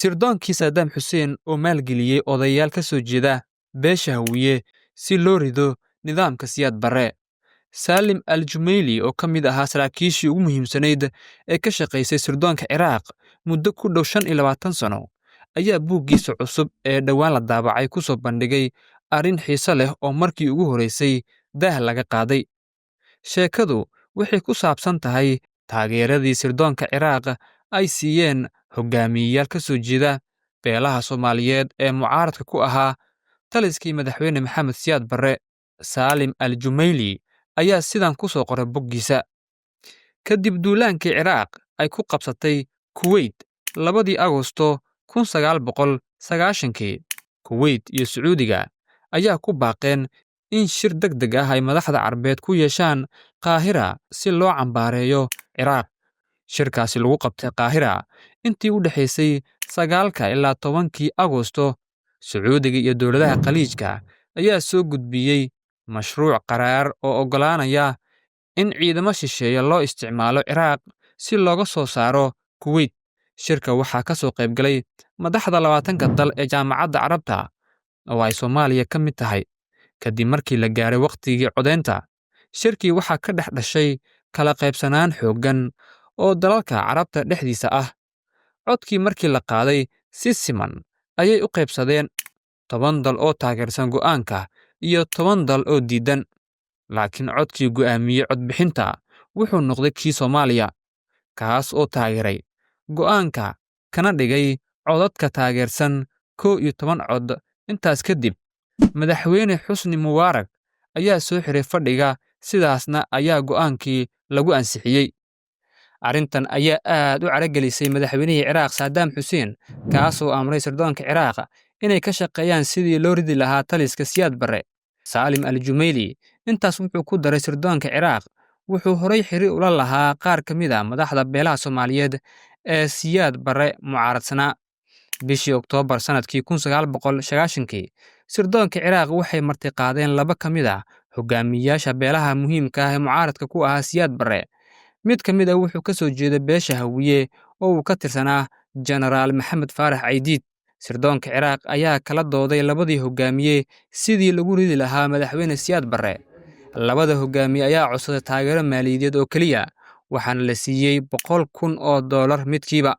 Sirdoonkii Saddam Hussein oo maalgeliyey odayaal ka soo jeeda beesha Hawiye si loo rido nidaamka Siyaad Barre. Salim al-Jumaili oo ka mid ahaa saraakiishii ugu muhiimsanayd ee ka shaqaysay sirdoonka Ciraaq muddo ku dhow 25 sano, ayaa buuggiisa cusub ee dhowaan la daabacay ku soo bandhigay arrin xiiso leh oo markii ugu horeysay daah laga qaaday. Sheekadu waxay ku saabsan tahay taageeradii sirdoonka Ciraaq ay siiyeen hogaamiyeyaal ka soo jeeda beelaha Soomaaliyeed ee mucaaradka ku ahaa taliskii madaxweyne Maxamed Siyaad Barre. Salim al-Jumaili ayaa sidan ku soo qoray boggiisa: kadib duulaankii Ciraaq ay ku qabsatay Kuwait 2 Agoosto 1990, Kuwait iyo Sacuudiga ayaa ku baaqeen in shir degdeg ah ay madaxda Carbeed ku yeeshaan Qaahira si loo cambaareeyo Ciraaq. Shirkaasi lagu qabtay Qaahira intii u dhaxaysay 9 ilaa 10 Agoosto, Sacuudiga iyo dowladaha Khaliijka ayaa soo gudbiyey mashruuc qaraar oo oggolaanaya in ciidamo shisheeye loo isticmaalo Ciraaq si looga soo saaro Kuwait. Shirka waxaa ka soo qayb galay madaxda 20 dal ee Jaamacadda Carabta oo ay Soomaaliya ka mid tahay. Kadib markii la gaaray waqtigii codeynta, shirkii waxaa ka dhex dhashay kala qaybsanaan xooggan oo dalalka Carabta dhexdiisa ah. Codkii markii la qaaday si siman ayay u qaybsadeen 10 dal oo taageersan go'aanka iyo 10 dal oo diidan. Laakiin codkii go'aamiyey codbixinta wuxuu noqday kii Soomaaliya, kaas oo taageeray go'aanka kana dhigay codadka taageersan 11 cod. Intaas kadib, madaxweyne Xusni Mubaarak ayaa soo xiray fadhiga, sidaasna ayaa go'aankii lagu ansixiyey. Arrintan ayaa aad u caragelisay madaxweynihii Ciraaq Saddam Hussein, kaasoo amray sirdoonka Ciraaq inay ka shaqeeyaan sidii loo ridi lahaa taliska Siyaad Barre. Salim al-Jumaili intaas wuxuu ku daray sirdoonka Ciraaq wuxuu horay xiriir ula lahaa qaar ka mid ah madaxda beelaha Soomaaliyeed ee Siyaad Barre mucaaradsanaa. Bishii Oktoobar sanadkii 1990, sirdoonka Ciraaq waxay martiqaadeen 2 ka mid ah hogaamiyeyaasha beelaha muhiimka ah ee mucaaradka ku ahaa Siyaad Barre. Mid ka mid ah wuxuu ka soo jeeday beesha Hawiye oo uu ka tirsanaa Jenaraal Maxamed Faarax Caydiid. Sirdoonka Ciraaq ayaa kala dooday 2dii hogaamiye sidii lagu ridi lahaa madaxweyne Siyaad Barre. 2da hogaamiye ayaa codsaday taageero maaliyadeed oo keliya, waxaana la siiyey $100,000 midkiiba.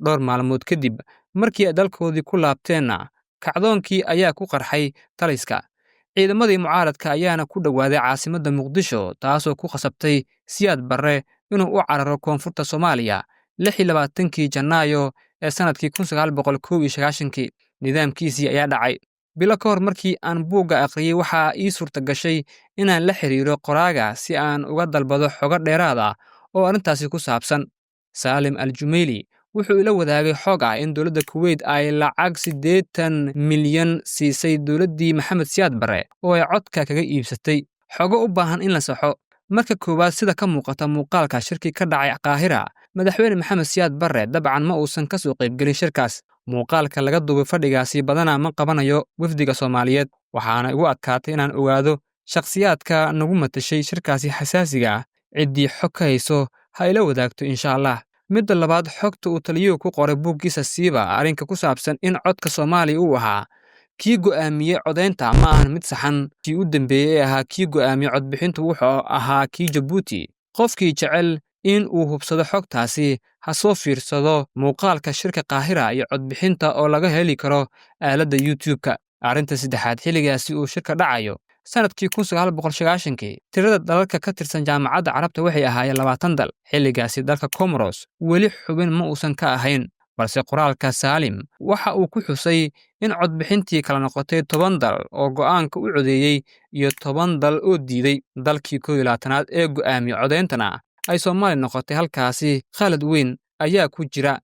Dhowr maalmood kadib, markii ay dalkoodii ku laabteenna, kacdoonkii ayaa ku qarxay taliska. Ciidamadii mucaaradka ayaana ku dhowaaday caasimadda Muqdisho, taasoo ku khasabtay Siyaad Barre inuu u cararo koonfurta Soomaaliya. 26 Janaayo ee sanadkii 1991, nidaamkiisii ayaa dhacay. Bilo ka hor markii aan buugga akhriyey, waxaa ii suurta gashay inaan la xiriiro qoraaga si aan uga dalbado xogo dheeraad ah oo arrintaasi ku saabsan. Salim al-Jumaili wuxuu ila wadaagay xog ah in dowladda Kuwait ay lacag 80 milyan siisay dowladdii Maxamed Siyaad Barre oo ay codka kaga iibsatay. Xogo u baahan in la saxo. Marka koowaad, sida ka muuqata muuqaalka shirki ka dhacay Qaahira, madaxweyne Maxamed Siyaad Barre dabcan ma uusan ka soo qaybgelin shirkaas. Muuqaalka laga duubay fadhigaasi badanaa ma qabanayo wafdiga Soomaaliyeed, waxaana igu adkaatay inaan ogaado shakhsiyaadka nagu matashay shirkaasi xasaasiga ah. Ciddii xog ka hayso ha ila wadaagto insha Allah. Midda labaad, xogta uu taliyuhu ku qoray buuggiisa siiba arrinka ku saabsan in codka Soomaaliya uu ahaa kii go'aamiyey codeynta ma ahan mid saxan. Kii u dambeeyey ee ahaa kii go'aamiyey codbixintu wuxuu ahaa kii Jabuuti. Qofkii jecel in uu hubsado xogtaasi ha soo fiirsado muuqaalka shirka Qaahira iyo codbixinta oo laga heli karo aaladda YouTube-ka. Arrinta saddexaad, xilligaasi uu shirka dhacayo sanadkii 1990, tirada dalalka ka tirsan Jaamacadda Carabta waxay ahaayeen 20 dal. Xilligaasi dalka Comoros weli xubin ma uusan ka ahayn, balse qoraalka Salim waxa uu ku xusay in codbixintii kala noqotay 10 dal oo go'aanka u codeeyey iyo 10 dal oo diiday. Dalkii 21aad ee go'aamiyey codeyntana ay Soomaaliya noqotay. Halkaasi khalad weyn ayaa ku jira.